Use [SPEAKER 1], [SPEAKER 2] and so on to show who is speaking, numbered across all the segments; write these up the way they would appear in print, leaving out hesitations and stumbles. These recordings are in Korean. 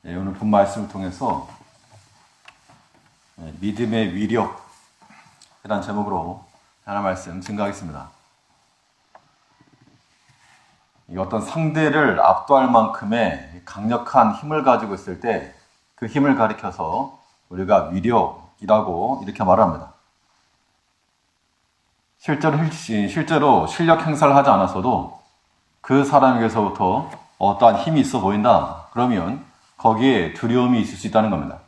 [SPEAKER 1] 오늘 본 말씀을 통해서 믿음의 위력이라는 제목으로 하나님 말씀 증거하겠습니다. 어떤 상대를 압도할 만큼의 강력한 힘을 가지고 있을 때 그 힘을 가리켜서 우리가 위력이라고 이렇게 말합니다. 실제로 실력 행사를 하지 않았어도 그 사람에게서부터 어떠한 힘이 있어 보인다. 그러면 거기에 두려움이 있을 수 있다는 겁니다.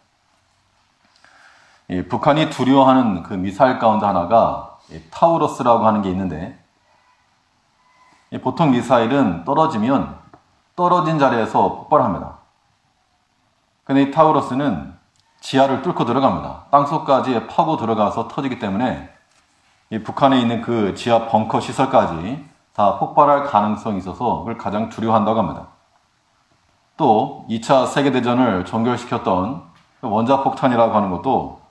[SPEAKER 1] 북한이 두려워하는 그 미사일 가운데 하나가 타우러스라고 하는 게 있는데, 보통 미사일은 떨어지면 떨어진 자리에서 폭발합니다. 근데 이 타우러스는 지하를 뚫고 들어갑니다. 땅속까지 파고 들어가서 터지기 때문에 이 북한에 있는 그 지하 벙커 시설까지 다 폭발할 가능성이 있어서 그걸 가장 두려워한다고 합니다. 또 2차 세계대전을 종결시켰던 원자폭탄이라고 하는 것도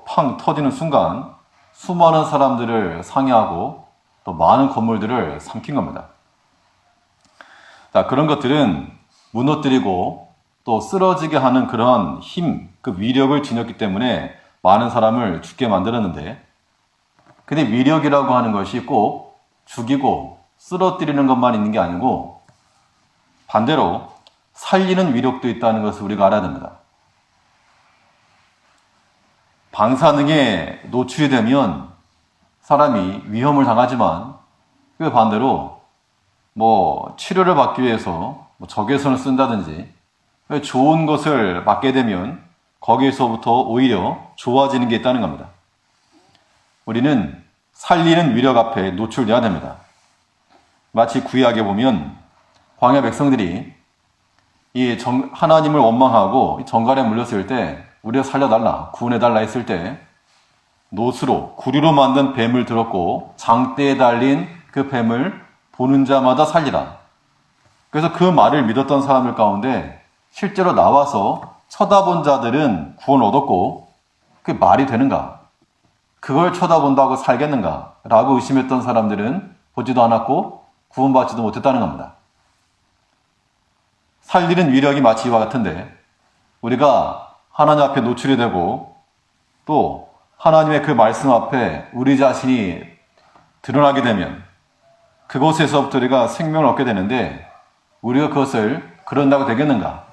[SPEAKER 1] 팡 터지는 순간 수많은 사람들을 상해하고 또 많은 건물들을 삼킨 겁니다. 자, 그런 것들은 무너뜨리고 또 쓰러지게 하는 그러한 힘, 그 위력을 지녔기 때문에 많은 사람을 죽게 만들었는데, 근데 위력이라고 하는 것이 꼭 죽이고 쓰러뜨리는 것만 있는 게 아니고 반대로 살리는 위력도 있다는 것을 우리가 알아야 됩니다. 방사능에 노출이 되면 사람이 위험을 당하지만 그 반대로 치료를 받기 위해서 적외선을 쓴다든지 좋은 것을 받게 되면 거기에서부터 오히려 좋아지는 게 있다는 겁니다. 우리는 살리는 위력 앞에 노출돼야 됩니다. 마치 구약에 보면 광야 백성들이 하나님을 원망하고 정갈에 물렸을 때 우리를 살려달라, 구원해달라 했을 때 노스로, 구리로 만든 뱀을 들었고 장대에 달린 그 뱀을 보는 자마다 살리라. 그래서 그 말을 믿었던 사람들 가운데 실제로 나와서 쳐다본 자들은 구원을 얻었고, 그게 말이 되는가? 그걸 쳐다본다고 살겠는가? 라고 의심했던 사람들은 보지도 않았고 구원받지도 못했다는 겁니다. 살리는 위력이 마치 이와 같은데, 우리가 하나님 앞에 노출이 되고 또 하나님의 그 말씀 앞에 우리 자신이 드러나게 되면 그곳에서부터 우리가 생명을 얻게 되는데, 우리가 그것을 그런다고 되겠는가?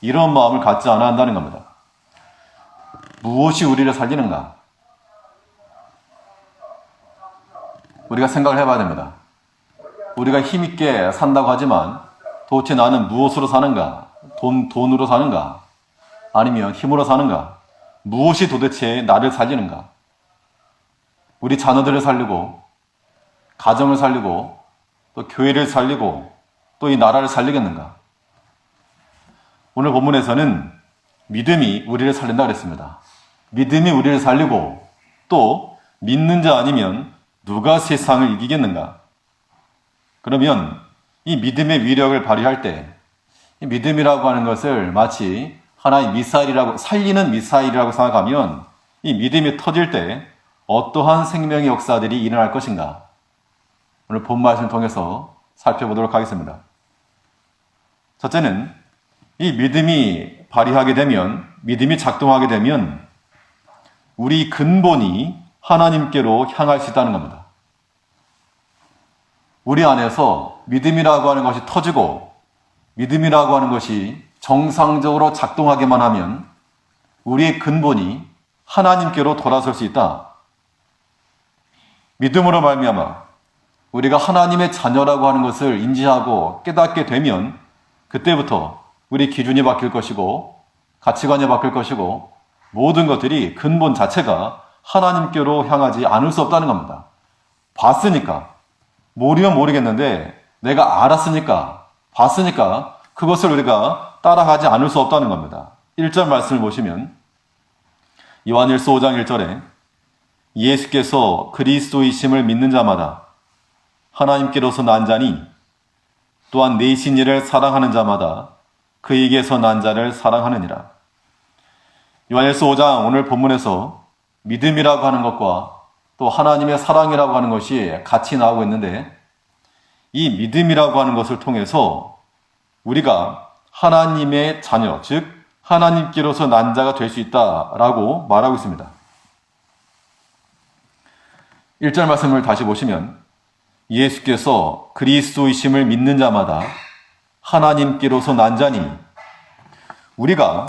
[SPEAKER 1] 이런 마음을 갖지 않아야 한다는 겁니다. 무엇이 우리를 살리는가? 우리가 생각을 해봐야 됩니다. 우리가 힘있게 산다고 하지만 도대체 나는 무엇으로 사는가? 돈으로 사는가? 아니면 힘으로 사는가? 무엇이 도대체 나를 살리는가? 우리 자녀들을 살리고 가정을 살리고 또 교회를 살리고 또 이 나라를 살리겠는가? 오늘 본문에서는 믿음이 우리를 살린다 그랬습니다. 믿음이 우리를 살리고 또 믿는 자 아니면 누가 세상을 이기겠는가? 그러면 이 믿음의 위력을 발휘할 때 이 믿음이라고 하는 것을 마치 하나의 미사일이라고, 살리는 미사일이라고 생각하면 이 믿음이 터질 때 어떠한 생명의 역사들이 일어날 것인가? 오늘 본 말씀을 통해서 살펴보도록 하겠습니다. 첫째는 이 믿음이 발휘하게 되면, 믿음이 작동하게 되면 우리 근본이 하나님께로 향할 수 있다는 겁니다. 우리 안에서 믿음이라고 하는 것이 터지고 믿음이라고 하는 것이 정상적으로 작동하게만 하면 우리의 근본이 하나님께로 돌아설 수 있다. 믿음으로 말미암아 우리가 하나님의 자녀라고 하는 것을 인지하고 깨닫게 되면 그때부터 우리 기준이 바뀔 것이고 가치관이 바뀔 것이고 모든 것들이 근본 자체가 하나님께로 향하지 않을 수 없다는 겁니다. 봤으니까, 모르면 모르겠는데 내가 알았으니까, 봤으니까 그것을 우리가 따라가지 않을 수 없다는 겁니다. 1절 말씀을 보시면 요한일서 5장 1절에 예수께서 그리스도이심을 믿는 자마다 하나님께로서 난 자니 또한 내신 이를 사랑하는 자마다 그에게서 난 자를 사랑하느니라. 요한일서 5장 오늘 본문에서 믿음이라고 하는 것과 또 하나님의 사랑이라고 하는 것이 같이 나오고 있는데, 이 믿음이라고 하는 것을 통해서 우리가 하나님의 자녀, 즉 하나님께로서 난 자가 될 수 있다라고 말하고 있습니다. 1절 말씀을 다시 보시면 예수께서 그리스도이심을 믿는 자마다 하나님께로서 난 자니, 우리가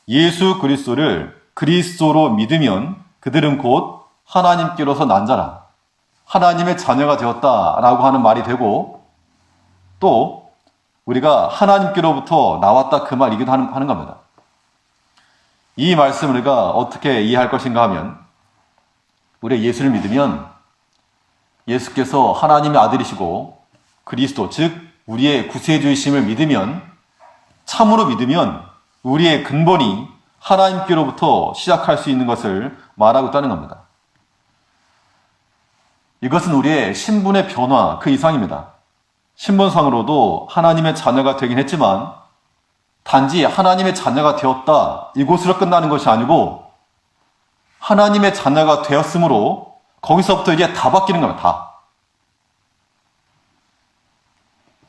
[SPEAKER 1] 예수 그리스도를 그리스도로 믿으면 그들은 곧 하나님께로서 난 자라, 하나님의 자녀가 되었다라고 하는 말이 되고, 또 우리가 하나님께로부터 나왔다 그 말이기도 하는 겁니다. 이 말씀을 우리가 어떻게 이해할 것인가 하면, 우리가 예수를 믿으면 예수께서 하나님의 아들이시고 그리스도, 즉 우리의 구세주이심을 믿으면, 참으로 믿으면 우리의 근본이 하나님께로부터 시작할 수 있는 것을 말하고 있다는 겁니다. 이것은 우리의 신분의 변화 그 이상입니다. 신분상으로도 하나님의 자녀가 되긴 했지만 단지 하나님의 자녀가 되었다 이곳으로 끝나는 것이 아니고, 하나님의 자녀가 되었으므로 거기서부터 이제 다 바뀌는 겁니다. 다.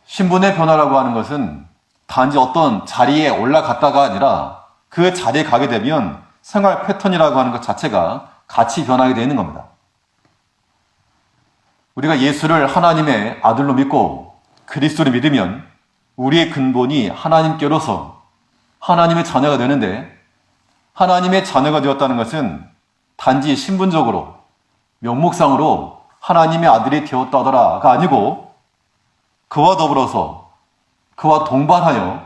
[SPEAKER 1] 신분의 변화라고 하는 것은 단지 어떤 자리에 올라갔다가 아니라 그 자리에 가게 되면 생활 패턴이라고 하는 것 자체가 같이 변하게 되는 겁니다. 우리가 예수를 하나님의 아들로 믿고 그리스도를 믿으면 우리의 근본이 하나님께로서 하나님의 자녀가 되는데, 하나님의 자녀가 되었다는 것은 단지 신분적으로 명목상으로 하나님의 아들이 되었다더라가 아니고, 그와 더불어서 그와 동반하여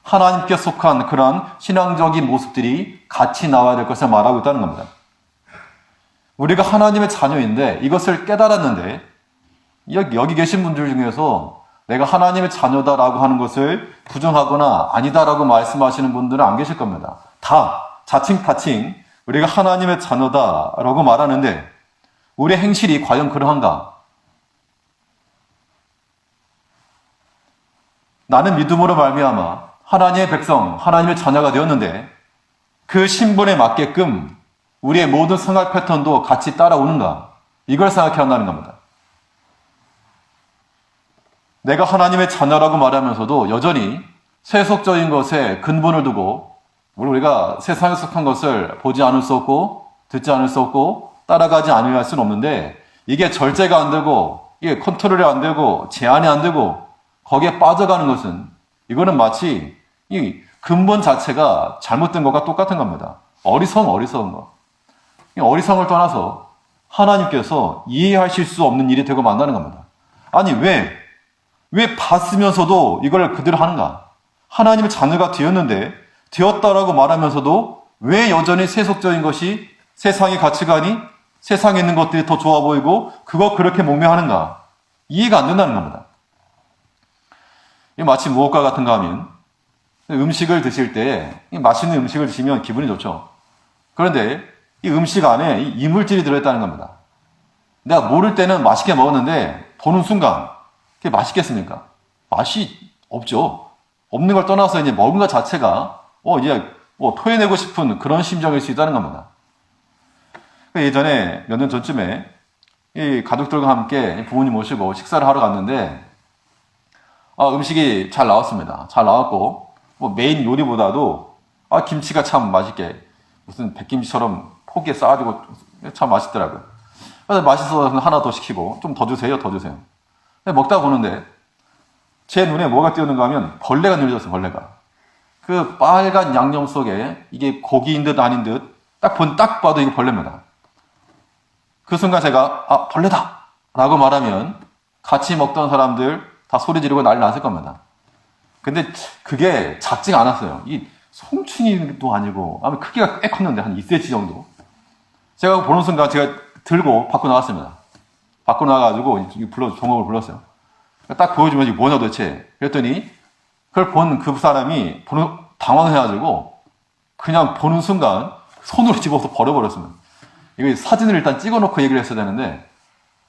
[SPEAKER 1] 하나님께 속한 그러한 신앙적인 모습들이 같이 나와야 될 것을 말하고 있다는 겁니다. 우리가 하나님의 자녀인데 이것을 깨달았는데, 여기 계신 분들 중에서 내가 하나님의 자녀다라고 하는 것을 부정하거나 아니다라고 말씀하시는 분들은 안 계실 겁니다. 다 자칭 우리가 하나님의 자녀다라고 말하는데 우리의 행실이 과연 그러한가? 나는 믿음으로 말미암아 하나님의 백성, 하나님의 자녀가 되었는데 그 신분에 맞게끔 우리의 모든 생활 패턴도 같이 따라오는가? 이걸 생각해야 한다는 겁니다. 내가 하나님의 자녀라고 말하면서도 여전히 세속적인 것에 근본을 두고, 우리가 세상에 속한 것을 보지 않을 수 없고 듣지 않을 수 없고 따라가지 않을 수는 없는데, 이게 절제가 안 되고 이게 컨트롤이 안 되고 제한이 안 되고 거기에 빠져가는 것은, 이거는 마치 이 근본 자체가 잘못된 것과 똑같은 겁니다. 어리석은 거. 이 어리석음을 떠나서 하나님께서 이해하실 수 없는 일이 되고 만나는 겁니다. 아니 왜 봤으면서도 이걸 그대로 하는가? 하나님의 자녀가 되었다라고 말하면서도 왜 여전히 세속적인 것이, 세상의 가치관이, 세상에 있는 것들이 더 좋아 보이고 그거 그렇게 목매하는가? 이해가 안 된다는 겁니다. 마치 무엇과 같은가 하면, 음식을 드실 때 맛있는 음식을 드시면 기분이 좋죠. 그런데 이 음식 안에 이물질이 들어있다는 겁니다. 내가 모를 때는 맛있게 먹었는데 보는 순간 그게 맛있겠습니까? 맛이 없죠. 없는 걸 떠나서 이제 먹은 것 자체가 이제 토해내고 싶은 그런 심정일 수 있다는 겁니다. 예전에 몇 년 전쯤에 이 가족들과 함께 부모님 모시고 식사를 하러 갔는데 음식이 잘 나왔습니다. 잘 나왔고 메인 요리보다도 김치가 참 맛있게 무슨 백김치처럼 포기에 쌓아지고 참 맛있더라고요. 그래서 맛있어서 하나 더 시키고 좀 더 주세요. 먹다 보는데 제 눈에 뭐가 띄었는가 하면 벌레가 늘어졌어요. 벌레가. 그 빨간 양념 속에 이게 고기인 듯 아닌 듯 딱 봐도 이거 벌레입니다. 그 순간 제가 벌레다 라고 말하면 같이 먹던 사람들 다 소리 지르고 난리 났을 겁니다. 근데 그게 작지가 않았어요. 이 송충이도 아니고 크기가 꽤 컸는데 한 2cm 정도. 제가 보는 순간 제가 들고 밖으로 나왔습니다. 밖으로 나와가지고 종업을 불렀어요. 딱 보여주면 이게 뭐냐 도대체. 그랬더니 그걸 본 그 사람이 당황해가지고 그냥 보는 순간 손으로 집어서 버려버렸습니다. 이거 사진을 일단 찍어놓고 얘기를 했어야 되는데,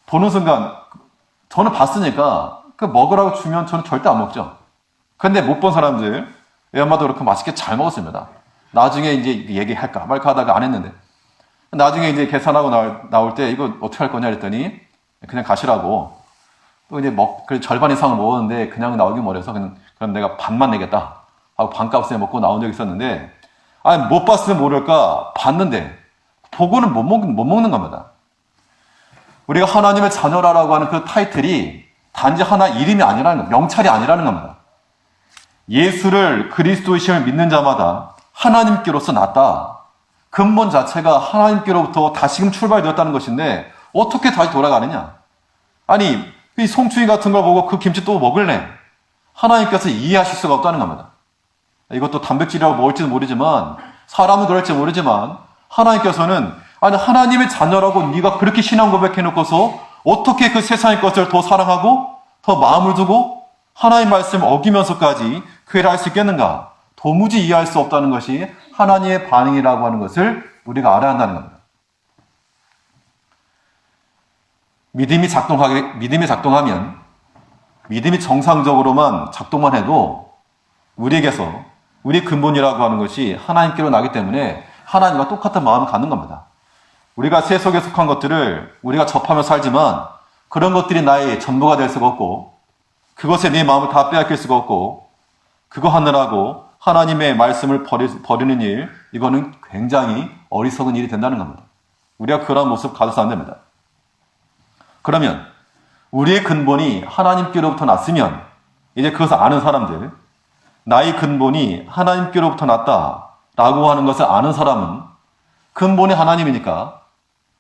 [SPEAKER 1] 보는 순간 저는 봤으니까 그 먹으라고 주면 저는 절대 안 먹죠. 근데 못 본 사람들, 애 엄마도 그렇게 맛있게 잘 먹었습니다. 나중에 이제 얘기할까 말까 하다가 안 했는데, 나중에 이제 계산하고 나올 때 이거 어떻게 할 거냐 그랬더니 그냥 가시라고. 또 이제 절반 이상을 먹었는데 그냥 나오기 멀어서 그럼 내가 반만 내겠다 하고 반값에 먹고 나온 적이 있었는데, 아니, 못 봤으면 모를까 봤는데 보고는 못 먹는 겁니다. 우리가 하나님의 자녀라고 하는 그 타이틀이 단지 하나 이름이 아니라는 것, 명찰이 아니라는 겁니다. 예수를 그리스도이심을 믿는 자마다 하나님께로서 났다. 근본 자체가 하나님께로부터 다시금 출발되었다는 것인데 어떻게 다시 돌아가느냐? 아니, 이 송충이 같은 걸 보고 그 김치 또 먹을래? 하나님께서 이해하실 수가 없다는 겁니다. 이것도 단백질이라고 먹을지도 모르지만 사람은 그럴지 모르지만 하나님께서는 아니 하나님의 자녀라고 네가 그렇게 신앙 고백해놓고서 어떻게 그 세상의 것을 더 사랑하고 더 마음을 두고 하나님 말씀을 어기면서까지 그 일을 할 수 있겠는가? 도무지 이해할 수 없다는 것이 하나님의 반응이라고 하는 것을 우리가 알아야 한다는 겁니다. 믿음이 작동하면 믿음이 정상적으로만 작동만 해도 우리에게서 우리 근본이라고 하는 것이 하나님께로 나기 때문에 하나님과 똑같은 마음을 갖는 겁니다. 우리가 세속에 속한 것들을 우리가 접하며 살지만 그런 것들이 나의 전부가 될 수가 없고 그것에 내 마음을 다 빼앗길 수가 없고 그거 하느라고 하나님의 말씀을 버리는 일, 이거는 굉장히 어리석은 일이 된다는 겁니다. 우리가 그런 모습 가져서 안 됩니다. 그러면 우리의 근본이 하나님께로부터 났으면 이제 그것을 아는 사람들, 나의 근본이 하나님께로부터 났다라고 하는 것을 아는 사람은 근본이 하나님이니까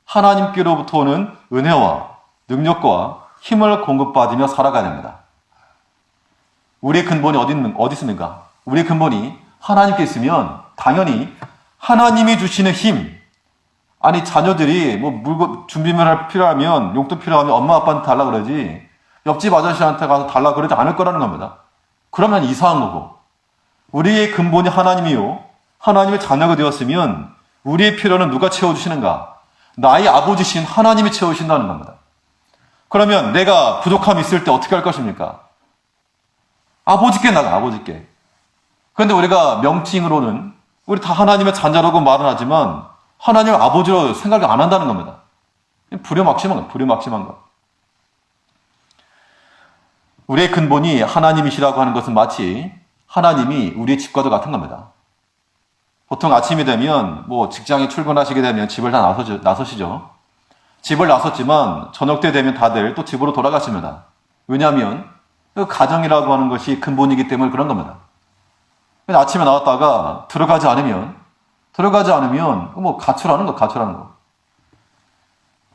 [SPEAKER 1] 하나님께로부터 오는 은혜와 능력과 힘을 공급받으며 살아가야 됩니다. 우리의 근본이 어디 있습니까? 우리의 근본이 하나님께 있으면 당연히 하나님이 주시는 힘, 아니 자녀들이 뭐 물건 준비물 필요하면 용돈 필요하면 엄마 아빠한테 달라 그러지 옆집 아저씨한테 가서 달라 그러지 않을 거라는 겁니다. 그러면 이상한 거고 우리의 근본이 하나님이요 하나님의 자녀가 되었으면 우리의 필요는 누가 채워주시는가? 나의 아버지신 하나님이 채우신다는 겁니다. 그러면 내가 부족함이 있을 때 어떻게 할 것입니까? 아버지께 나가, 아버지께. 그런데 우리가 명칭으로는 우리 다 하나님의 자녀라고 말은 하지만 하나님을 아버지로 생각을 안 한다는 겁니다. 불효막심한 것, 불효막심한 것. 우리의 근본이 하나님이시라고 하는 것은 마치 하나님이 우리의 집과도 같은 겁니다. 보통 아침이 되면 뭐 직장에 출근하시게 되면 집을 다 나서시죠. 집을 나섰지만 저녁 때 되면 다들 또 집으로 돌아가십니다. 왜냐하면 그 가정이라고 하는 것이 근본이기 때문에 그런 겁니다. 아침에 나왔다가 들어가지 않으면 뭐 가출하는 거.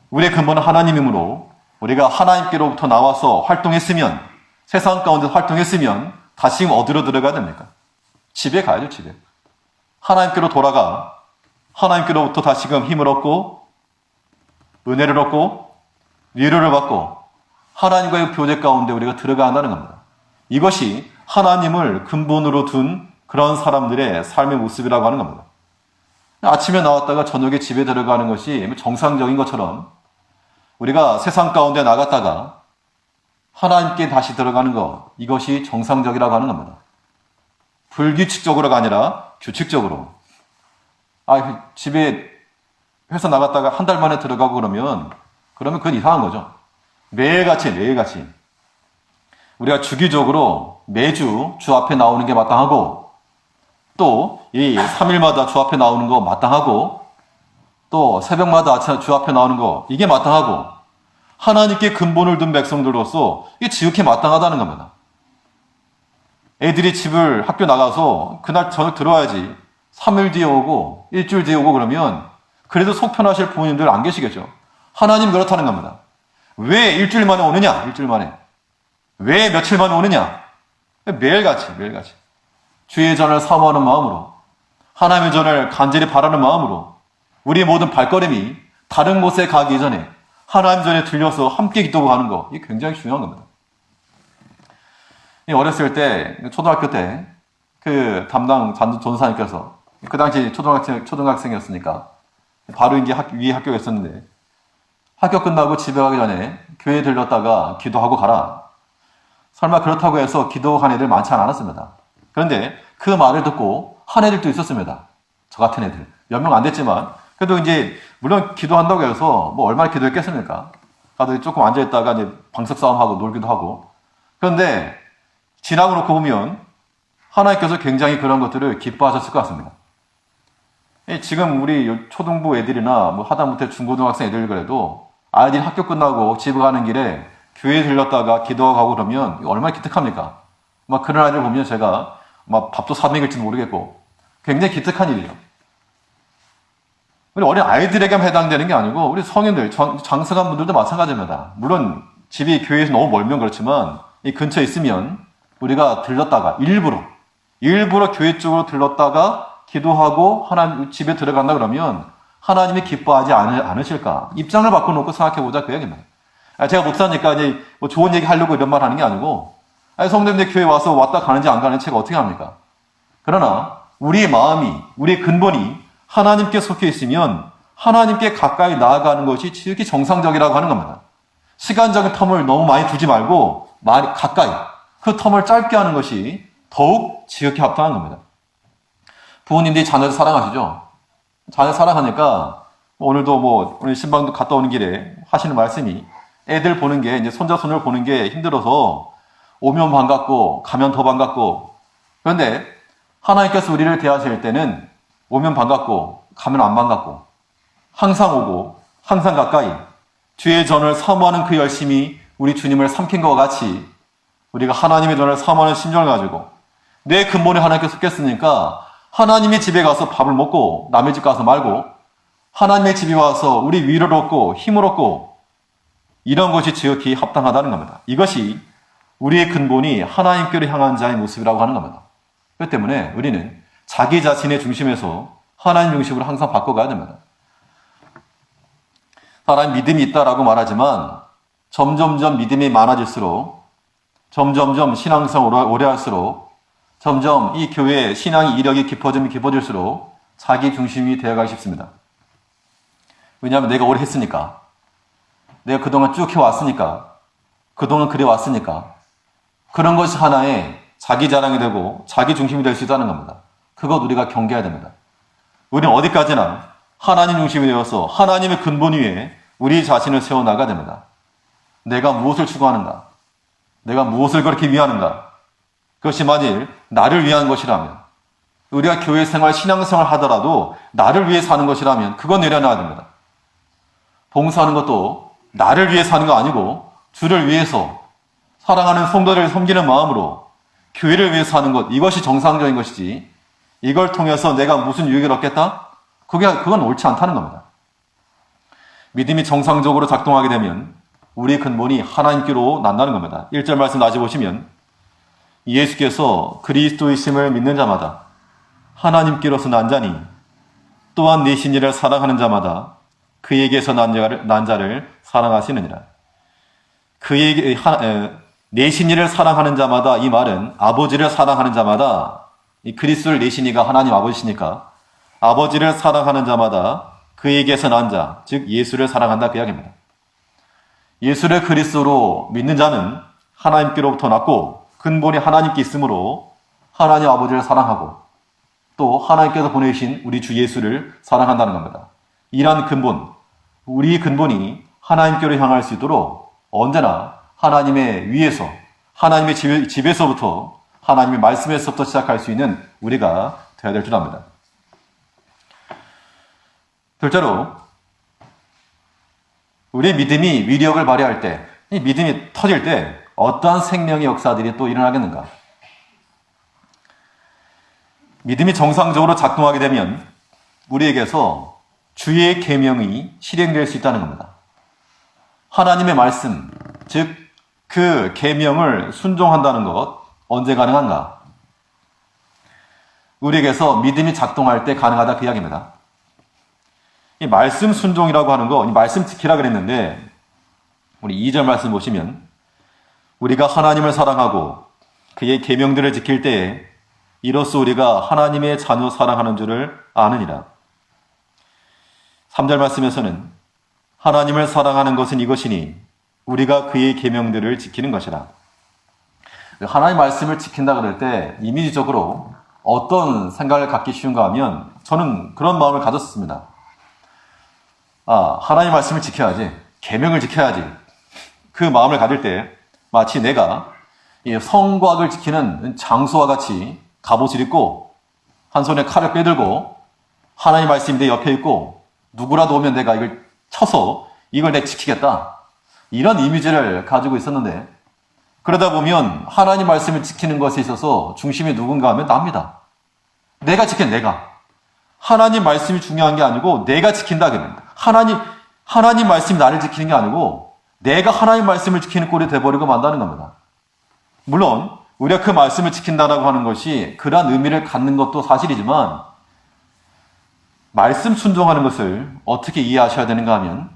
[SPEAKER 1] 우리의 근본은 하나님이므로 우리가 하나님께로부터 나와서 활동했으면 세상 가운데 활동했으면 다시 어디로 들어가야 됩니까? 집에 가야죠, 집에. 하나님께로 돌아가 하나님께로부터 다시금 힘을 얻고 은혜를 얻고 위로를 받고 하나님과의 교제 가운데 우리가 들어가야 한다는 겁니다. 이것이 하나님을 근본으로 둔 그런 사람들의 삶의 모습이라고 하는 겁니다. 아침에 나왔다가 저녁에 집에 들어가는 것이 정상적인 것처럼 우리가 세상 가운데 나갔다가 하나님께 다시 들어가는 것, 이것이 정상적이라고 하는 겁니다. 불규칙적으로가 아니라 규칙적으로. 집에 회사 나갔다가 한 달 만에 들어가고 그러면 그건 이상한 거죠. 매일같이. 우리가 주기적으로 매주 주 앞에 나오는 게 마땅하고 또 이 3일마다 주 앞에 나오는 거 마땅하고 또 새벽마다 주 앞에 나오는 거 이게 마땅하고 하나님께 근본을 둔 백성들로서 이게 지극히 마땅하다는 겁니다. 애들이 학교 나가서 그날 저녁 들어와야지 3일 뒤에 오고 일주일 뒤에 오고 그러면 그래도 속 편하실 부모님들 안 계시겠죠. 하나님 그렇다는 겁니다. 왜 일주일 만에 오느냐? 일주일 만에. 왜 며칠 만에 오느냐? 매일같이. 주의 전을 사모하는 마음으로 하나님의 전을 간절히 바라는 마음으로 우리의 모든 발걸음이 다른 곳에 가기 전에 하나님 전에 들려서 함께 기도하는 거 이게 굉장히 중요한 겁니다. 어렸을 때 초등학교 때 그 담당 전도사님께서 그 당시 초등학생이었으니까 바로 이제 위에 학교가 있었는데 학교 끝나고 집에 가기 전에 교회에 들렀다가 기도하고 가라. 설마 그렇다고 해서 기도한 애들 많지 않았습니다. 그런데 그 말을 듣고 한 애들도 있었습니다. 저 같은 애들. 몇 명 안 됐지만 그래도 이제 물론 기도한다고 해서 뭐 얼마나 기도했겠습니까? 가도 조금 앉아있다가 이제 방석 싸움하고 놀기도 하고. 그런데 지나고 놓고 보면 하나님께서 굉장히 그런 것들을 기뻐하셨을 것 같습니다. 지금 우리 초등부 애들이나 뭐 하다못해 중고등학생 애들 그래도 아이들이 학교 끝나고 집에 가는 길에 교회에 들렸다가 기도하고 그러면 얼마나 기특합니까? 막 그런 아이들 보면 제가 막 밥도 사 먹일지도 모르겠고 굉장히 기특한 일이에요. 우리 어린 아이들에게만 해당되는 게 아니고 우리 성인들, 장성한 분들도 마찬가지입니다. 물론 집이 교회에서 너무 멀면 그렇지만 이 근처에 있으면 우리가 들렀다가 일부러 교회 쪽으로 들렀다가 기도하고 하나님 집에 들어간다 그러면 하나님이 기뻐하지 않으실까? 입장을 바꿔놓고 생각해보자 그 얘기입니다. 제가 목사니까 이제 뭐 좋은 얘기 하려고 이런 말 하는 게 아니고 성도님들 교회 와서 왔다 가는지 안 가는지 제가 어떻게 합니까? 그러나 우리의 마음이, 우리의 근본이 하나님께 속해 있으면 하나님께 가까이 나아가는 것이 지극히 정상적이라고 하는 겁니다. 시간적인 텀을 너무 많이 두지 말고 가까이 그 텀을 짧게 하는 것이 더욱 지극히 합당한 겁니다. 부모님들이 자녀를 사랑하시죠? 자녀 사랑하니까 오늘도 뭐 오늘 신방도 갔다 오는 길에 하시는 말씀이 애들 보는 게 이제 손자 손녀를 보는 게 힘들어서 오면 반갑고 가면 더 반갑고 그런데 하나님께서 우리를 대하실 때는 오면 반갑고 가면 안 반갑고 항상 오고 항상 가까이 주의 전을 사모하는 그 열심이 우리 주님을 삼킨 것과 같이 우리가 하나님의 전을 사모하는 심정을 가지고 내 근본에 하나님께 속했으니까 하나님의 집에 가서 밥을 먹고 남의 집 가서 말고 하나님의 집에 와서 우리 위로를 얻고 힘을 얻고 이런 것이 지극히 합당하다는 겁니다. 이것이 우리의 근본이 하나님께로 향한 자의 모습이라고 하는 겁니다. 그렇기 때문에 우리는 자기 자신의 중심에서 하나님 중심으로 항상 바꿔가야 됩니다. 사람이 믿음이 있다라고 말하지만 점점점 믿음이 많아질수록 점점점 신앙생활 오래 할수록 점점 이 교회의 신앙의 이력이 깊어질수록 자기 중심이 되어가기 쉽습니다. 왜냐하면 내가 오래 했으니까 내가 그동안 쭉 해왔으니까 그동안 그래 왔으니까 그런 것이 하나의 자기 자랑이 되고 자기 중심이 될 수 있다는 겁니다. 그것 우리가 경계해야 됩니다. 우리는 어디까지나 하나님 중심이 되어서 하나님의 근본 위에 우리 자신을 세워나가야 됩니다. 내가 무엇을 추구하는가? 내가 무엇을 그렇게 위하는가? 그것이 만일 나를 위한 것이라면 우리가 교회 생활, 신앙생활 하더라도 나를 위해 사는 것이라면 그건 내려놔야 됩니다. 봉사하는 것도 나를 위해 사는 거 아니고 주를 위해서 사랑하는 성도들을 섬기는 마음으로 교회를 위해 사는 것, 이것이 정상적인 것이지 이걸 통해서 내가 무슨 유익을 얻겠다? 그건 옳지 않다는 겁니다. 믿음이 정상적으로 작동하게 되면 우리 근본이 하나님께로 난다는 겁니다. 1절 말씀 다시 보시면 예수께서 그리스도이심을 믿는 자마다 하나님께로서 난 자니 또한 내 신이를 사랑하는 자마다 그에게서 난 자를 사랑하시느니라. 내 신이를 사랑하는 자마다 이 말은 아버지를 사랑하는 자마다 이 그리스도를 내시니가 하나님 아버지시니까 아버지를 사랑하는 자마다 그에게서 난 자, 즉 예수를 사랑한다 그 이야기입니다. 예수를 그리스도로 믿는 자는 하나님께로부터 났고 근본이 하나님께 있으므로 하나님 아버지를 사랑하고 또 하나님께서 보내신 우리 주 예수를 사랑한다는 겁니다. 이러한 근본, 우리 근본이 하나님께로 향할 수 있도록 언제나 하나님의 위에서 하나님의 집에서부터 하나님의 말씀에서부터 시작할 수 있는 우리가 되어야 될 줄 압니다. 둘째로 우리의 믿음이 위력을 발휘할 때, 이 믿음이 터질 때 어떠한 생명의 역사들이 또 일어나겠는가? 믿음이 정상적으로 작동하게 되면 우리에게서 주의 계명이 실행될 수 있다는 겁니다. 하나님의 말씀, 즉 그 계명을 순종한다는 것 언제 가능한가? 우리에게서 믿음이 작동할 때 가능하다 그 이야기입니다. 이 말씀 순종이라고 하는 거, 이 말씀 지키라 그랬는데 우리 2절 말씀 보시면 우리가 하나님을 사랑하고 그의 계명들을 지킬 때에 이로써 우리가 하나님의 자녀 사랑하는 줄을 아느니라. 3절 말씀에서는 하나님을 사랑하는 것은 이것이니 우리가 그의 계명들을 지키는 것이라. 하나님의 말씀을 지킨다 그럴 때 이미지적으로 어떤 생각을 갖기 쉬운가 하면 저는 그런 마음을 가졌습니다. 하나님의 말씀을 지켜야지, 계명을 지켜야지. 그 마음을 가질 때 마치 내가 성곽을 지키는 장수와 같이 갑옷을 입고 한 손에 칼을 빼들고 하나님 말씀이 내 옆에 있고 누구라도 오면 내가 이걸 쳐서 이걸 내가 지키겠다. 이런 이미지를 가지고 있었는데 그러다 보면 하나님 말씀을 지키는 것에 있어서 중심이 누군가 하면 납니다. 내가 지킨 내가. 하나님 말씀이 중요한 게 아니고 내가 지킨다 그럽니다. 하나님 말씀이 나를 지키는 게 아니고 내가 하나님 말씀을 지키는 꼴이 돼버리고 만다는 겁니다. 물론 우리가 그 말씀을 지킨다라고 하는 것이 그러한 의미를 갖는 것도 사실이지만 말씀 순종하는 것을 어떻게 이해하셔야 되는가 하면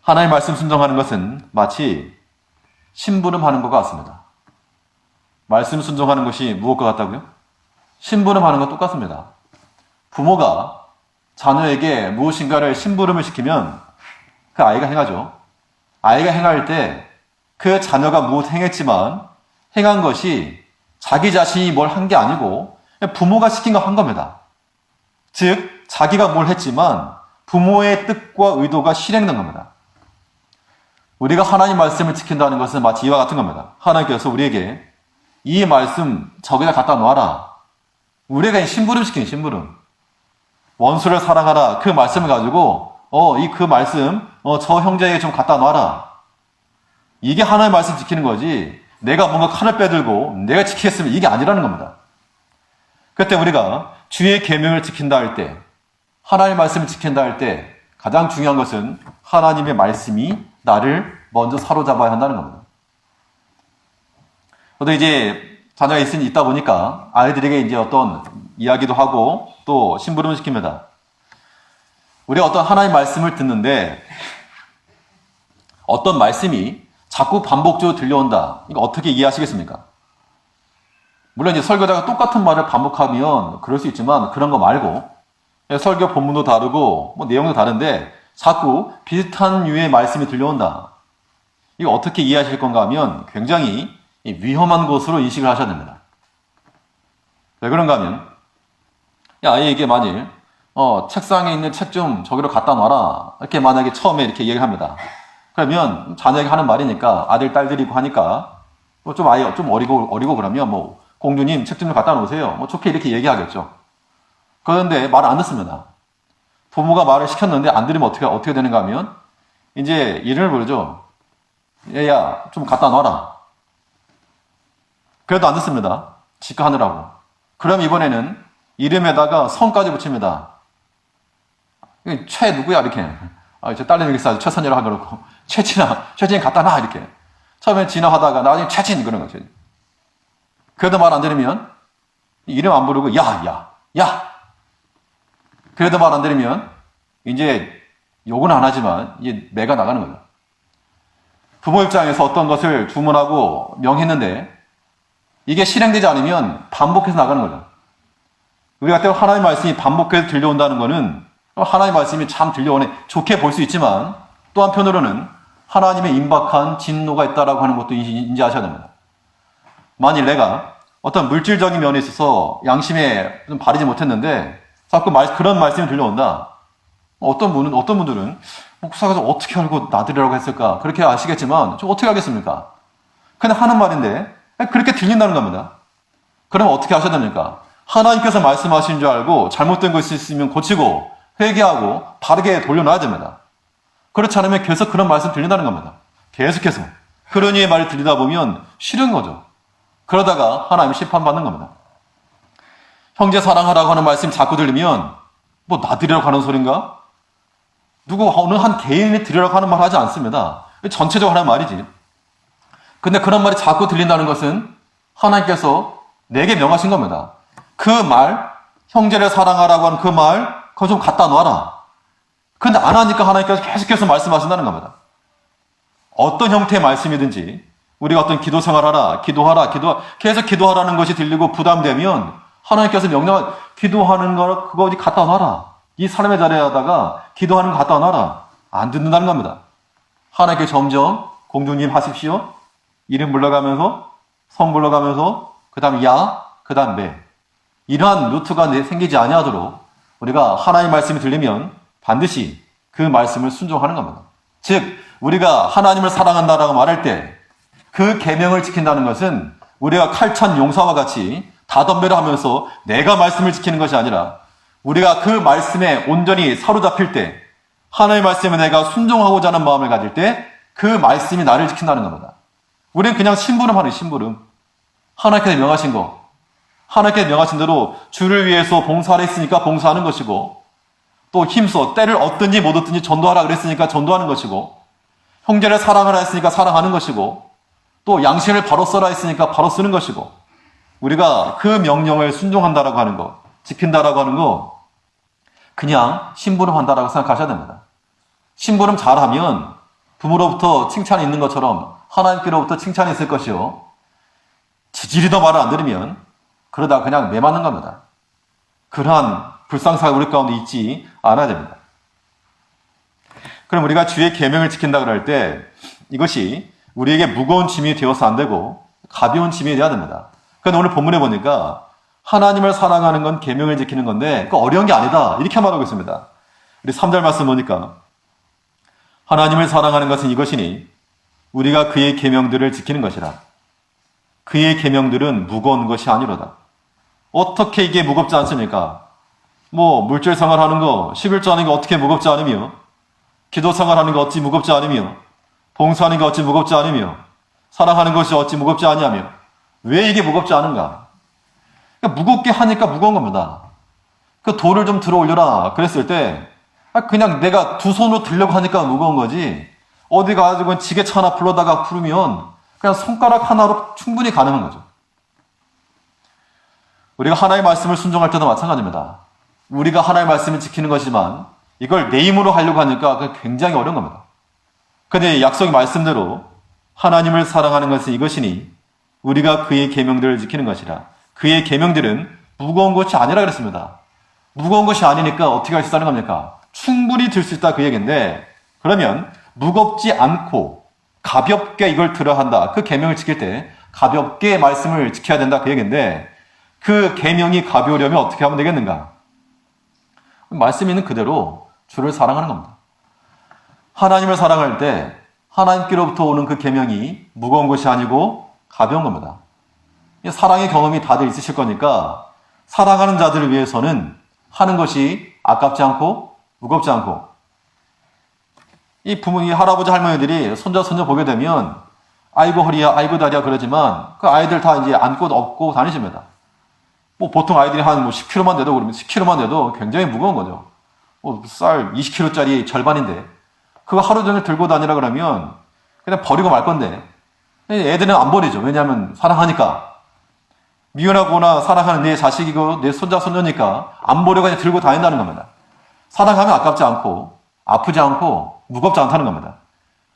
[SPEAKER 1] 하나님 말씀 순종하는 것은 마치 심부름하는 것 같습니다. 말씀 순종하는 것이 무엇과 같다고요? 심부름하는 것 똑같습니다. 부모가 자녀에게 무엇인가를 심부름을 시키면 그 아이가 행하죠. 아이가 행할 때 그 자녀가 무엇 행했지만 행한 것이 자기 자신이 뭘 한 게 아니고 부모가 시킨 거 한 겁니다. 즉 자기가 뭘 했지만 부모의 뜻과 의도가 실행된 겁니다. 우리가 하나님 말씀을 지킨다는 것은 마치 이와 같은 겁니다. 하나님께서 우리에게 이 말씀 저기다 갖다 놔라. 우리가 심부름 시키는 심부름. 원수를 사랑하라. 그 말씀을 가지고 그 말씀 저 형제에게 좀 갖다 놔라. 이게 하나님의 말씀 지키는 거지. 내가 뭔가 칼을 빼들고 내가 지키겠으면 이게 아니라는 겁니다. 그때 우리가 주의 계명을 지킨다 할 때, 하나님의 말씀을 지킨다 할 때 가장 중요한 것은 하나님의 말씀이 나를 먼저 사로잡아야 한다는 겁니다. 저도 이제 자녀가 있다 보니까 아이들에게 이제 어떤 이야기도 하고 또 심부름을 시킵니다. 우리가 어떤 하나님의 말씀을 듣는데 어떤 말씀이 자꾸 반복적으로 들려온다. 이거 어떻게 이해하시겠습니까? 물론 이제 설교자가 똑같은 말을 반복하면 그럴 수 있지만 그런 거 말고 설교 본문도 다르고 뭐 내용도 다른데 자꾸 비슷한 류의 말씀이 들려온다. 이거 어떻게 이해하실 건가 하면 굉장히 위험한 것으로 인식을 하셔야 됩니다. 왜 그런가 하면 아이에게 만일 책상에 있는 책 좀 저기로 갖다 놔라. 이렇게 만약에 처음에 이렇게 얘기를 합니다. 그러면 자녀에게 하는 말이니까 아들, 딸들이고 하니까 좀 아이 좀 어리고 그러면 뭐 공주님 책 좀 갖다 놓으세요. 뭐 좋게 이렇게 얘기하겠죠. 그런데 말을 안 듣습니다. 부모가 말을 시켰는데 안 들으면 어떻게 되는가 하면 이제 이름을 부르죠. 얘야 좀 갖다 놔라. 그래도 안 듣습니다. 지가 하느라고. 그럼 이번에는 이름에다가 성까지 붙입니다. 최 누구야 이렇게. 저 딸내미 있어 최선이라고 하고 그렇고 최진 갖다 놔 이렇게. 처음에 진화하다가 나중에 최진 그런 거죠. 그래도 말 안 들으면 이름 안 부르고 야. 그래도 말 안 들으면 이제 욕은 안 하지만 이제 매가 나가는 거죠. 부모 입장에서 어떤 것을 주문하고 명했는데 이게 실행되지 않으면 반복해서 나가는 거죠. 우리가 때로 하나님의 말씀이 반복해서 들려온다는 것은 하나님의 말씀이 참 들려오네 좋게 볼 수 있지만 또 한편으로는 하나님의 임박한 진노가 있다라고 하는 것도 인지하셔야 됩니다. 만일 내가 어떤 물질적인 면에 있어서 양심에 좀 바르지 못했는데 자꾸 그런 말씀이 들려온다. 어떤 분들은 목사가 어떻게 알고 나들이라고 했을까? 그렇게 아시겠지만 좀 어떻게 하겠습니까? 그냥 하는 말인데 그렇게 들린다는 겁니다. 그러면 어떻게 하셔야 됩니까? 하나님께서 말씀하신 줄 알고 잘못된 것이 있으면 고치고 회개하고 바르게 돌려놔야 됩니다. 그렇지 않으면 계속 그런 말씀 들린다는 겁니다. 계속해서. 그런 이의 말을 들리다 보면 싫은 거죠. 그러다가 하나님이 심판받는 겁니다. 형제 사랑하라고 하는 말씀 자꾸 들리면 뭐 나들이라고 하는 소린가? 어느 한 개인이 들으라고 하는 말 하지 않습니다. 전체적으로 하는 말이지. 근데 그런 말이 자꾸 들린다는 것은 하나님께서 내게 명하신 겁니다. 그 말, 형제를 사랑하라고 하는 그 말, 그거 좀 갖다 놔라. 근데 안 하니까 하나님께서 계속해서 말씀하신다는 겁니다. 어떤 형태의 말씀이든지 우리가 어떤 기도 생활하라, 기도하라, 계속 기도하라는 것이 들리고 부담되면 하나님께서 명령한 기도하는 거 그거 어디 갖다 놔라. 이 사람의 자리에다가 기도하는 거 갖다 놔라. 안 듣는다는 겁니다. 하나님께 점점 공주님 하십시오. 이름 불러가면서 성 불러가면서 그 다음 야, 그 다음 매. 이러한 루트가 생기지 아니하도록 우리가 하나님의 말씀이 들리면 반드시 그 말씀을 순종하는 겁니다. 즉 우리가 하나님을 사랑한다라고 말할 때 그 계명을 지킨다는 것은 우리가 칼찬 용사와 같이 다덤벼를 하면서 내가 말씀을 지키는 것이 아니라 우리가 그 말씀에 온전히 사로잡힐 때, 하나님의 말씀에 내가 순종하고자 하는 마음을 가질 때 그 말씀이 나를 지킨다는 겁니다. 우리는 그냥 심부름하는 심부름. 하나님께서 명하신 거, 하나님께서 명하신 대로 주를 위해서 봉사를 했으니까 봉사하는 것이고, 또 힘써 때를 얻든지 못 얻든지 전도하라 그랬으니까 전도하는 것이고, 형제를 사랑하라 했으니까 사랑하는 것이고, 또 양심을 바로 써라 했으니까 바로 쓰는 것이고, 우리가 그 명령을 순종한다라고 하는 거, 지킨다라고 하는 거, 그냥 심부름한다라고 생각하셔야 됩니다. 심부름 잘하면 부모로부터 칭찬이 있는 것처럼 하나님께로부터 칭찬이 있을 것이요, 지지리도 말을 안 들으면 그러다 그냥 매맞는 겁니다. 그러한 불상사가 우리 가운데 있지 않아야 됩니다. 그럼 우리가 주의 계명을 지킨다 그럴 때 이것이 우리에게 무거운 짐이 되어서 안 되고 가벼운 짐이 되어야 됩니다. 그런데 오늘 본문에 보니까 하나님을 사랑하는 건 계명을 지키는 건데 그 어려운 게 아니다, 이렇게 말하고 있습니다. 우리 3절 말씀 보니까 하나님을 사랑하는 것은 이것이니 우리가 그의 계명들을 지키는 것이라. 그의 계명들은 무거운 것이 아니로다. 어떻게 이게 무겁지 않습니까? 뭐 물질 생활하는 거, 11조 하는 거 어떻게 무겁지 않으며, 기도 생활하는 거 어찌 무겁지 않으며, 봉사하는 거 어찌 무겁지 않으며, 사랑하는 것이 어찌 무겁지 아니하며, 왜 이게 무겁지 않은가? 그러니까 무겁게 하니까 무거운 겁니다. 그 돌을 좀 들어 올려라 그랬을 때 그냥 내가 두 손으로 들려고 하니까 무거운 거지, 어디 가가지고 지게차 하나 불러다가 풀으면 그냥 손가락 하나로 충분히 가능한 거죠. 우리가 하나님의 말씀을 순종할 때도 마찬가지입니다. 우리가 하나님의 말씀을 지키는 것이지만 이걸 내 힘으로 하려고 하니까 그게 굉장히 어려운 겁니다. 그런데 약속의 말씀대로 하나님을 사랑하는 것은 이것이니 우리가 그의 계명들을 지키는 것이라. 그의 계명들은 무거운 것이 아니라 그랬습니다. 무거운 것이 아니니까 어떻게 할 수 있다는 겁니까? 충분히 들 수 있다 그 얘기인데, 그러면 무겁지 않고 가볍게 이걸 들어야 한다. 그 계명을 지킬 때 가볍게 말씀을 지켜야 된다 그 얘기인데, 그 계명이 가벼우려면 어떻게 하면 되겠는가? 말씀 있는 그대로 주를 사랑하는 겁니다. 하나님을 사랑할 때 하나님께로부터 오는 그 계명이 무거운 것이 아니고 가벼운 겁니다. 사랑의 경험이 다들 있으실 거니까 사랑하는 자들을 위해서는 하는 것이 아깝지 않고 무겁지 않고, 이 부모, 이 할아버지 할머니들이 손자 손녀 보게 되면 아이고 허리야 아이고 다리야 그러지만 그 아이들 다 이제 안고 업고 다니십니다. 뭐 보통 아이들이 한 10kg만 돼도, 그러면 10kg만 돼도 굉장히 무거운 거죠. 쌀 20kg짜리 절반인데 그거 하루 종일 들고 다니라 그러면 그냥 버리고 말 건데, 애들은 안 버리죠. 왜냐하면 사랑하니까. 미워하거나 사랑하는 내 자식이고 내 손자 손녀니까 안 버리고 그냥 들고 다닌다는 겁니다. 사랑하면 아깝지 않고 아프지 않고 무겁지 않다는 겁니다.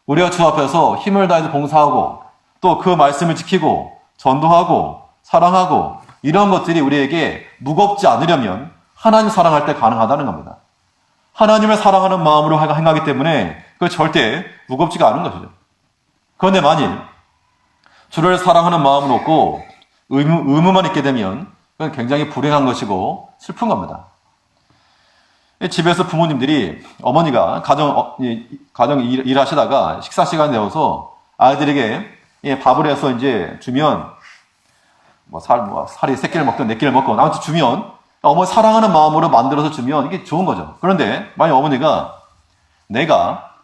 [SPEAKER 1] 우리가 주 앞에서 힘을 다해서 봉사하고 또 그 말씀을 지키고 전도하고 사랑하고 이런 것들이 우리에게 무겁지 않으려면 하나님 사랑할 때 가능하다는 겁니다. 하나님을 사랑하는 마음으로 행하기 때문에 그 절대 무겁지가 않은 것이죠. 그런데 만일 주를 사랑하는 마음을 얻고 의무만 있게 되면 그건 굉장히 불행한 것이고 슬픈 겁니다. 집에서 부모님들이, 어머니가 가정 일하시다가 식사 시간 되어서 아이들에게 밥을 해서 이제 주면, 살이 3끼를 먹든 4끼를 먹건 아무튼 주면, 어머니 사랑하는 마음으로 만들어서 주면 이게 좋은 거죠. 그런데 만약 어머니가 내가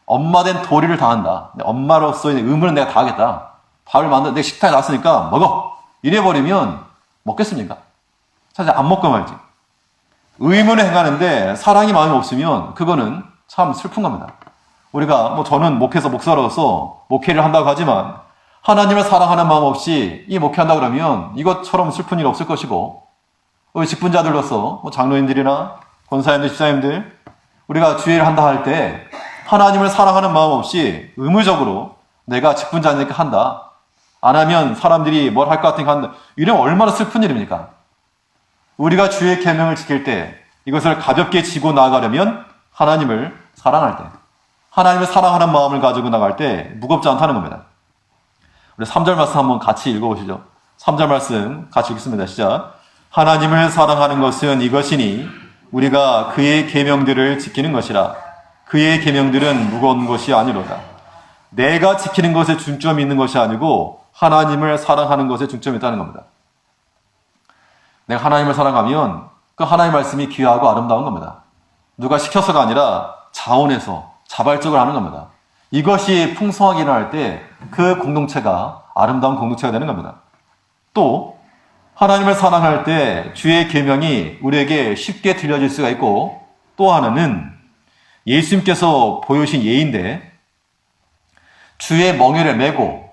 [SPEAKER 1] 엄마 된 도리를 다한다, 엄마로서의 의무는 내가 다하겠다, 밥을 만들어 내가 식탁에 놨으니까 먹어, 이래버리면 먹겠습니까? 사실 안 먹고 말지. 의무를 행하는데 사랑이 마음이 없으면 그거는 참 슬픈 겁니다. 우리가 저는 목회에서 목사로서 목회를 한다고 하지만 하나님을 사랑하는 마음 없이 이 목회한다 그러면 이것처럼 슬픈 일 없을 것이고, 우리 직분자들로서 장로님들이나 권사님들, 집사님들, 우리가 주일을 한다 할 때 하나님을 사랑하는 마음 없이 의무적으로 내가 직분자니까 한다, 안 하면 사람들이 뭘 할 것 같으니까 한다, 이러면 얼마나 슬픈 일입니까? 우리가 주의 계명을 지킬 때 이것을 가볍게 지고 나아가려면 하나님을 사랑할 때, 하나님을 사랑하는 마음을 가지고 나갈 때 무겁지 않다는 겁니다. 우리 3절 말씀 한번 같이 읽어보시죠. 3절 말씀 같이 읽습니다. 시작. 하나님을 사랑하는 것은 이것이니 우리가 그의 계명들을 지키는 것이라. 그의 계명들은 무거운 것이 아니로다. 내가 지키는 것에 중점이 있는 것이 아니고 하나님을 사랑하는 것에 중점이 있다는 겁니다. 내가 하나님을 사랑하면 그 하나님의 말씀이 귀하고 아름다운 겁니다. 누가 시켜서가 아니라 자원해서 자발적으로 하는 겁니다. 이것이 풍성하게 일어날 때 그 공동체가 아름다운 공동체가 되는 겁니다. 또 하나님을 사랑할 때 주의 계명이 우리에게 쉽게 들려질 수가 있고, 또 하나는 예수님께서 보여주신 예인데, 주의 멍에를 메고,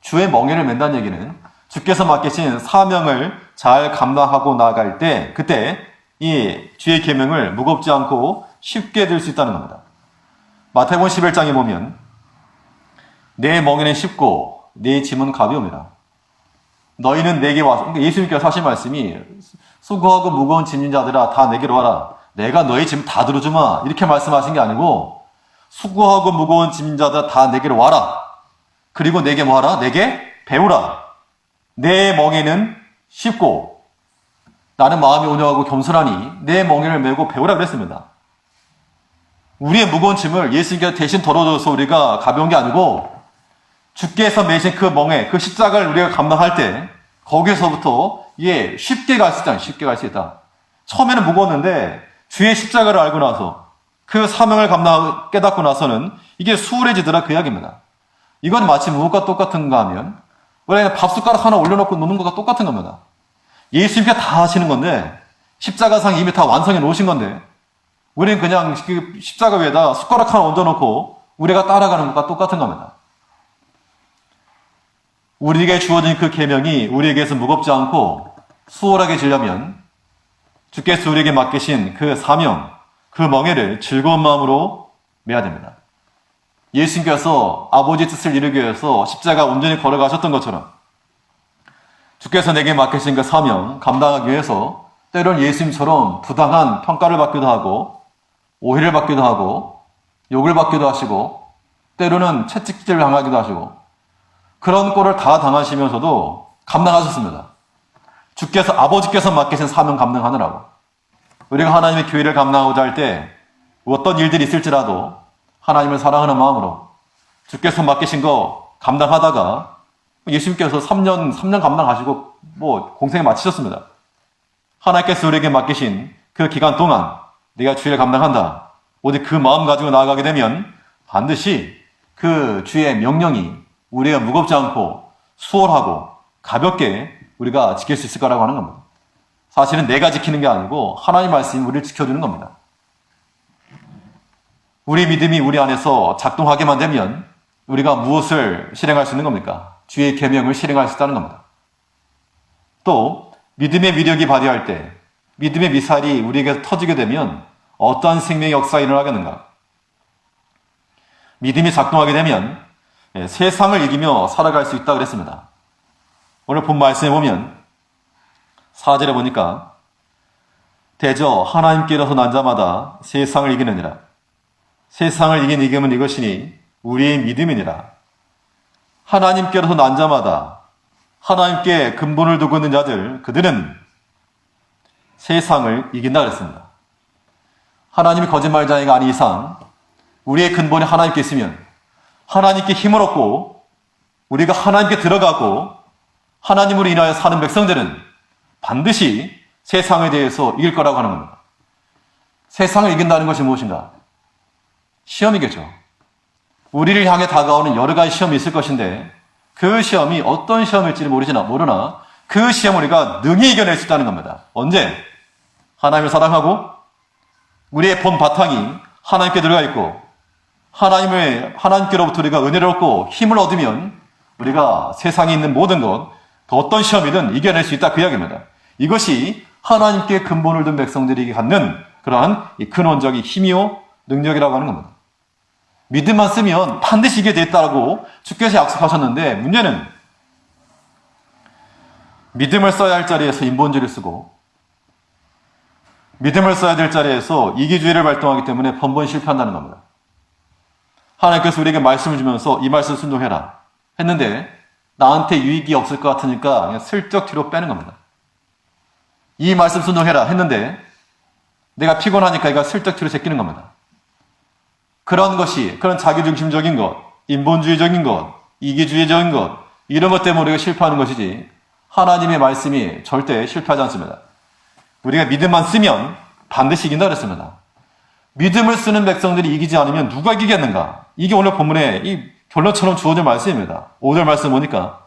[SPEAKER 1] 주의 멍에를 맨다는 얘기는 주께서 맡기신 사명을 잘 감당하고 나아갈 때, 그때 이 주의 계명을 무겁지 않고 쉽게 들 수 있다는 겁니다. 마태복음 11장에 보면 내 멍에는 쉽고 내 짐은 가벼움이라. 너희는 내게 와서, 그러니까 예수님께서 하신 말씀이 수고하고 무거운 짐진 자들아 다 내게로 와라. 내가 너희 짐 다 들어주마. 이렇게 말씀하신 게 아니고, 수고하고 무거운 짐진 자들아 다 내게로 와라. 그리고 내게 뭐하라? 내게 배우라. 내 멍에는 쉽고 나는 마음이 온유하고 겸손하니 내 멍에를 메고 배우라 그랬습니다. 우리의 무거운 짐을 예수님께서 대신 덜어줘서 우리가 가벼운 게 아니고, 주께서 매신 그 멍에, 그 십자가를 우리가 감당할 때 거기서부터 이게 쉽게 갈 수 있다. 쉽게 갈 수 있다. 처음에는 무거웠는데 주의 십자가를 알고 나서 그 사명을 깨닫고 나서는 이게 수월해지더라, 그 이야기입니다. 이건 마치 무엇과 똑같은가 하면 원래 밥숟가락 하나 올려놓고 노는 것과 똑같은 겁니다. 예수님께서 다 하시는 건데, 십자가상 이미 다 완성해 놓으신 건데 우리는 그냥 그 십자가 위에다 숟가락 하나 얹어놓고 우리가 따라가는 것과 똑같은 겁니다. 우리에게 주어진 그 계명이 우리에게서 무겁지 않고 수월하게 지려면 주께서 우리에게 맡기신 그 사명, 그 멍에를 즐거운 마음으로 메야 됩니다. 예수님께서 아버지 뜻을 이루기 위해서 십자가 온전히 걸어가셨던 것처럼 주께서 내게 맡기신 그 사명 감당하기 위해서 때로는 예수님처럼 부당한 평가를 받기도 하고 오해를 받기도 하고 욕을 받기도 하시고 때로는 채찍질을 당하기도 하시고 그런 꼴을 다 당하시면서도 감당하셨습니다. 아버지께서 맡기신 사명 감당하느라고. 우리가 하나님의 교회를 감당하고자 할 때 어떤 일들이 있을지라도 하나님을 사랑하는 마음으로 주께서 맡기신 거 감당하다가 예수님께서 3년 감당하시고 공생에 마치셨습니다. 하나님께서 우리에게 맡기신 그 기간 동안 내가 주의를 감당한다. 오직 그 마음 가지고 나아가게 되면 반드시 그 주의 명령이 우리가 무겁지 않고 수월하고 가볍게 우리가 지킬 수 있을 거라고 하는 겁니다. 사실은 내가 지키는 게 아니고 하나님 말씀이 우리를 지켜주는 겁니다. 우리 믿음이 우리 안에서 작동하게만 되면 우리가 무엇을 실행할 수 있는 겁니까? 주의 계명을 실행할 수 있다는 겁니다. 또 믿음의 위력이 발휘할 때 믿음의 미사일이 우리에게 터지게 되면 어떠한 생명의 역사가 일어나겠는가? 믿음이 작동하게 되면 세상을 이기며 살아갈 수 있다고 그랬습니다. 오늘 본 말씀에 보면 4절에 보니까 대저 하나님께로서 난 자마다 세상을 이기느니라. 세상을 이긴 이김은 이것이니 우리의 믿음이니라. 하나님께로서 난 자마다 하나님께 근본을 두고 있는 자들, 그들은 세상을 이긴다 그랬습니다. 하나님이 거짓말자가 아닌 이상 우리의 근본이 하나님께 있으면 하나님께 힘을 얻고 우리가 하나님께 들어가고 하나님으로 인하여 사는 백성들은 반드시 세상에 대해서 이길 거라고 하는 겁니다. 세상을 이긴다는 것이 무엇인가? 시험이겠죠. 우리를 향해 다가오는 여러 가지 시험이 있을 것인데 그 시험이 어떤 시험일지는 모르나 그 시험을 우리가 능히 이겨낼 수 있다는 겁니다. 언제? 하나님을 사랑하고 우리의 본 바탕이 하나님께 들어가 있고 하나님께로부터 우리가 은혜를 얻고 힘을 얻으면 우리가 세상에 있는 모든 것, 그 어떤 시험이든 이겨낼 수 있다, 그 이야기입니다. 이것이 하나님께 근본을 둔 백성들이 갖는 그러한 근원적인 힘이요 능력이라고 하는 겁니다. 믿음만 쓰면 반드시 이게 됐다고 주께서 약속하셨는데 문제는 믿음을 써야 할 자리에서 인본주의를 쓰고 믿음을 써야 될 자리에서 이기주의를 발동하기 때문에 번번 실패한다는 겁니다. 하나님께서 우리에게 말씀을 주면서 이 말씀 순종해라 했는데 나한테 유익이 없을 것 같으니까 그냥 슬쩍 뒤로 빼는 겁니다. 이 말씀 순종해라 했는데 내가 피곤하니까 이가 슬쩍 뒤로 제끼는 겁니다. 그런 자기중심적인 것, 인본주의적인 것, 이기주의적인 것, 이런 것 때문에 우리가 실패하는 것이지 하나님의 말씀이 절대 실패하지 않습니다. 우리가 믿음만 쓰면 반드시 이긴다 그랬습니다. 믿음을 쓰는 백성들이 이기지 않으면 누가 이기겠는가? 이게 오늘 본문의 이 결론처럼 주어진 말씀입니다. 5절 말씀 보니까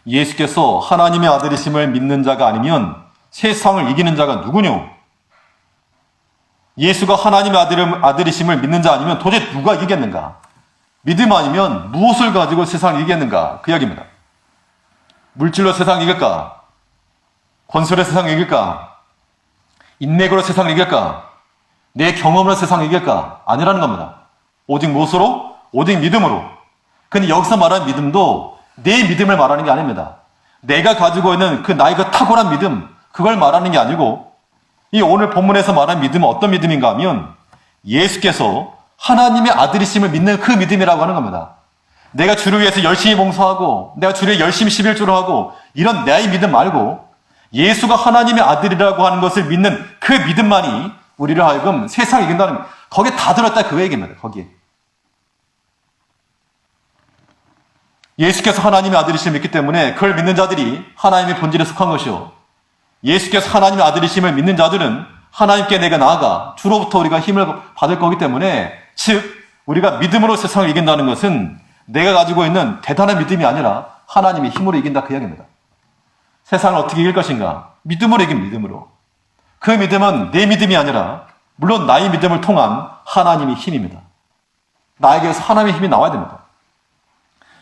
[SPEAKER 1] 예수께서 하나님의 아들이심을 믿는 자가 아니면 세상을 이기는 자가 누구뇨? 예수가 하나님의 아들이심을 믿는 자 아니면 도대체 누가 이기겠는가? 믿음 아니면 무엇을 가지고 세상을 이기겠는가? 그 이야기입니다. 물질로 세상을 이길까? 권세로 세상을 이길까? 인맥으로 세상을 이길까? 내 경험으로 세상을 이길까? 아니라는 겁니다. 오직 무엇으로? 오직 믿음으로. 근데 여기서 말하는 믿음도 내 믿음을 말하는 게 아닙니다. 내가 가지고 있는 그 나의 그 탁월한 믿음, 그걸 말하는 게 아니고, 이 오늘 본문에서 말하는 믿음은 어떤 믿음인가 하면 예수께서 하나님의 아들이심을 믿는 그 믿음이라고 하는 겁니다. 내가 주를 위해서 열심히 봉사하고 내가 주를 위해 열심히 11조를 하고 이런 나의 믿음 말고 예수가 하나님의 아들이라고 하는 것을 믿는 그 믿음만이 우리를 하여금 세상을 이긴다는, 거기에 다 들었다 그 얘기입니다. 거기에. 예수께서 하나님의 아들이심을 믿기 때문에 그걸 믿는 자들이 하나님의 본질에 속한 것이요, 예수께서 하나님의 아들이심을 믿는 자들은 하나님께 내가 나아가 주로부터 우리가 힘을 받을 거기 때문에, 즉 우리가 믿음으로 세상을 이긴다는 것은 내가 가지고 있는 대단한 믿음이 아니라 하나님의 힘으로 이긴다 그 이야기입니다. 세상을 어떻게 이길 것인가? 믿음으로 이긴 믿음으로. 그 믿음은 내 믿음이 아니라 물론 나의 믿음을 통한 하나님의 힘입니다. 나에게서 하나님의 힘이 나와야 됩니다.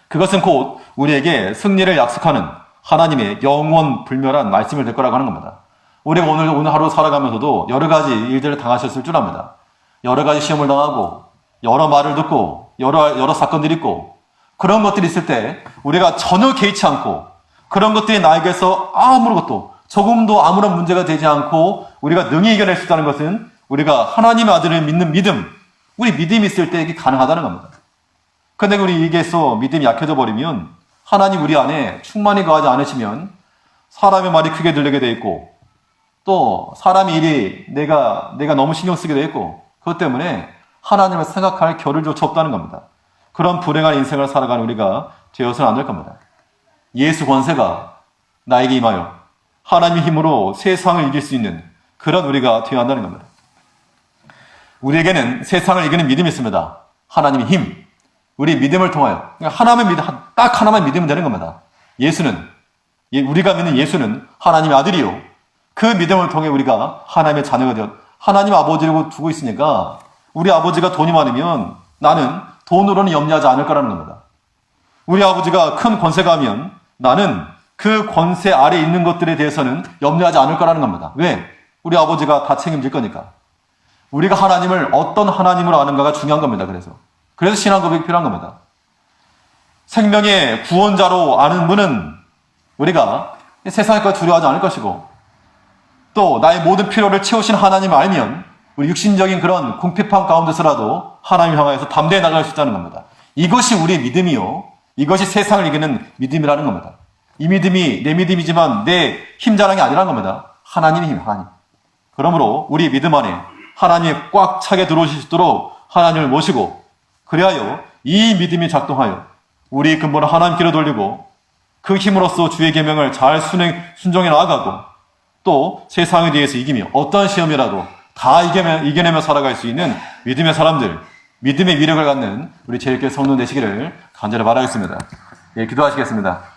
[SPEAKER 1] 그것은 곧 우리에게 승리를 약속하는 하나님의 영원 불멸한 말씀을 될 거라고 하는 겁니다. 우리가 오늘 하루 살아가면서도 여러 가지 일들을 당하셨을 줄 압니다. 여러 가지 시험을 당하고 여러 말을 듣고 여러 사건들이 있고, 그런 것들이 있을 때 우리가 전혀 개의치 않고 그런 것들이 나에게서 아무것도 조금도 아무런 문제가 되지 않고 우리가 능히 이겨낼 수 있다는 것은 우리가 하나님의 아들을 믿는 믿음, 우리 믿음이 있을 때 이게 가능하다는 겁니다. 그런데 우리 이게서 믿음이 약해져 버리면, 하나님 우리 안에 충만히 거하지 않으시면 사람의 말이 크게 들리게 돼 있고, 또 사람의 일이 내가 너무 신경 쓰게 돼 있고, 그것 때문에 하나님을 생각할 겨를조차 없다는 겁니다. 그런 불행한 인생을 살아가는 우리가 되어서는 안 될 겁니다. 예수 권세가 나에게 임하여 하나님의 힘으로 세상을 이길 수 있는 그런 우리가 되어야 한다는 겁니다. 우리에게는 세상을 이기는 믿음이 있습니다. 하나님의 힘. 우리 믿음을 통하여 딱 하나만 믿으면 되는 겁니다. 예수는, 우리가 믿는 예수는 하나님의 아들이요, 그 믿음을 통해 우리가 하나님의 자녀가 되어 하나님 아버지라고 두고 있으니까, 우리 아버지가 돈이 많으면 나는 돈으로는 염려하지 않을 거라는 겁니다. 우리 아버지가 큰 권세가 하면 나는 그 권세 아래에 있는 것들에 대해서는 염려하지 않을 거라는 겁니다. 왜? 우리 아버지가 다 책임질 거니까. 우리가 하나님을 어떤 하나님으로 아는가가 중요한 겁니다. 그래서 신앙 고백이 필요한 겁니다. 생명의 구원자로 아는 분은 우리가 세상의 것 두려워하지 않을 것이고, 또 나의 모든 필요를 채우신 하나님을 알면 우리 육신적인 그런 궁핍함 가운데서라도 하나님을 향하여서 담대히 나갈 수 있다는 겁니다. 이것이 우리의 믿음이요, 이것이 세상을 이기는 믿음이라는 겁니다. 이 믿음이 내 믿음이지만 내 힘 자랑이 아니라는 겁니다. 하나님의 힘, 하나님. 그러므로 우리 믿음 안에 하나님이 꽉 차게 들어오실 수 있도록 하나님을 모시고, 그리하여 이 믿음이 작동하여 우리 근본을 하나님께로 돌리고 그 힘으로써 주의 계명을 잘 순종해 나아가고, 또 세상에 대해서 이기며 어떤 시험이라도 다 이겨내며 살아갈 수 있는 믿음의 사람들, 믿음의 위력을 갖는 우리 제일교회 성도 되시기를 간절히 바라겠습니다. 예, 기도하시겠습니다.